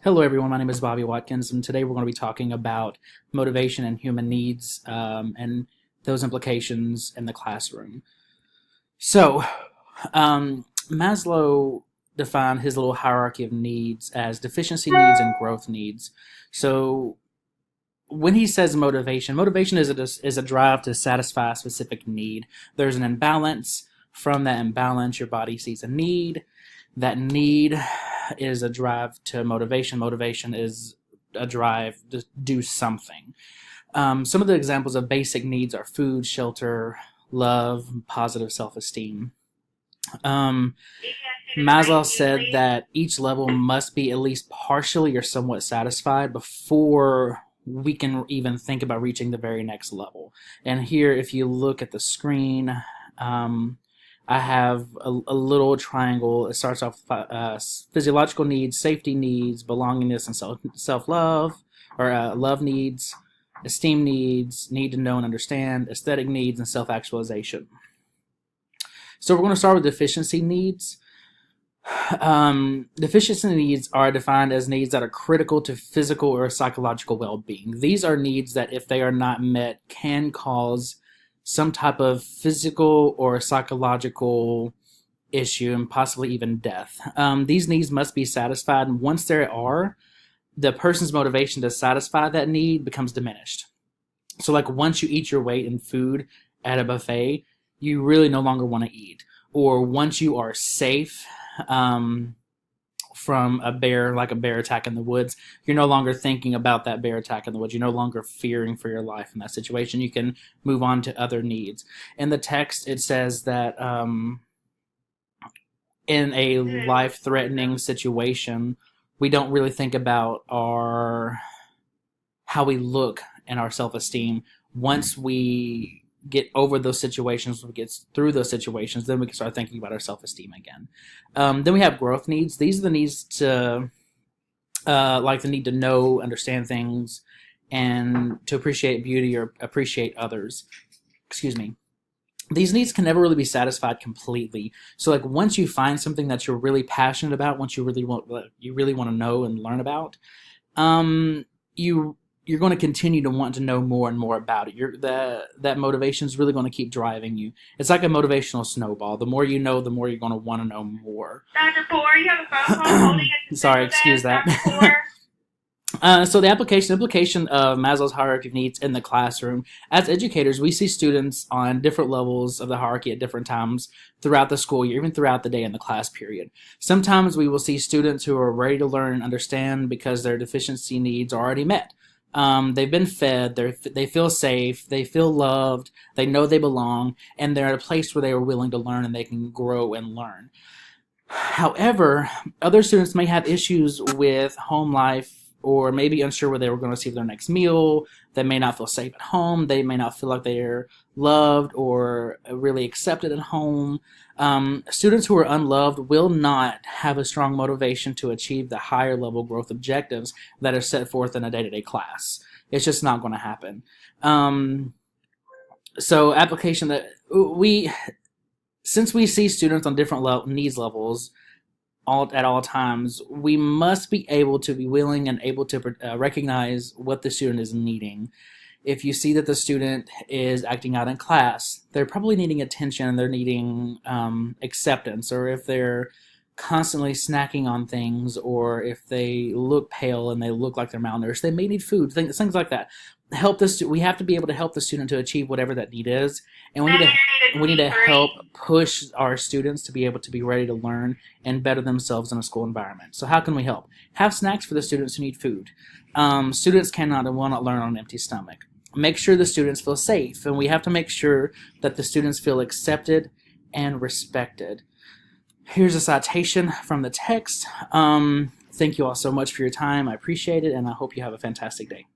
Hello, everyone. My name is Bobby Watkins, and today we're going to be talking about motivation and human needs and those implications in the classroom. So, Maslow defined his little hierarchy of needs as deficiency needs and growth needs. So, when he says motivation, motivation is a drive to satisfy a specific need. There's an imbalance. From that imbalance, your body sees a need. That need is a drive to motivation. Motivation is a drive to do something. Some of the examples of basic needs are food, shelter, love, positive self esteem. Um, Maslow said that each level must be at least partially or somewhat satisfied before we can even think about reaching the very next level. And here, if you look at the screen, I have a little triangle. It starts off physiological needs, safety needs, belongingness, and self love, or love needs, esteem needs, need to know and understand, aesthetic needs, and self actualization. So we're going to start with deficiency needs. Deficiency needs are defined as needs that are critical to physical or psychological well being. These are needs that, if they are not met, can cause some type of physical or psychological issue and possibly even death. These needs must be satisfied, and once there are, the person's motivation to satisfy that need becomes diminished. So, like, once you eat your weight in food at a buffet, you really no longer want to eat. Or once you are safe from a bear, like a bear attack in the woods, you're no longer thinking about that bear attack in the woods. You're no longer fearing for your life in that situation. You can move on to other needs. In the text, it says that in a life-threatening situation, we don't really think about how we look and our self-esteem. Once we get over those situations, we get through those situations, then we can start thinking about our self-esteem again. Then we have growth needs. These are the needs to, like the need to know, understand things, and to appreciate beauty or appreciate others. Excuse me. These needs can never really be satisfied completely. So, like, once you find something that you're really passionate about, once you really want to know and learn about, you're going to continue to want to know more and more about it. That motivation is really going to keep driving you. It's like a motivational snowball. The more you know, the more you're going to want to know more. Dr. Poor, you have a phone call holding a Sorry, decision excuse desk. that. Dr. Poor. So the implication of Maslow's hierarchy of needs in the classroom. As educators, we see students on different levels of the hierarchy at different times throughout the school year, even throughout the day in the class period. Sometimes we will see students who are ready to learn and understand because their deficiency needs are already met. They've been fed, they feel safe, they feel loved, they know they belong, and they're at a place where they are willing to learn and they can grow and learn. However, other students may have issues with home life, or maybe unsure where they were going to receive their next meal. They may not feel safe at home. They may not feel like they're loved or really accepted at home. Students who are unloved will not have a strong motivation to achieve the higher level growth objectives that are set forth in a day-to-day class. It's just not going to happen. So application that since we see students on different needs levels at all times, we must be able to be willing and able to recognize what the student is needing. If you see that the student is acting out in class, they're probably needing attention and they're needing acceptance, or if they're constantly snacking on things, or if they look pale and they look like they're malnourished, they may need food, things like that. We have to be able to help the student to achieve whatever that need is, and we need to help push our students to be able to be ready to learn and better themselves in a school environment. So how can we help? Have snacks for the students who need food. Students cannot and will not learn on an empty stomach. Make sure the students feel safe, and we have to make sure that the students feel accepted and respected. Here's a citation from the text. Thank you all so much for your time. I appreciate it, and I hope you have a fantastic day.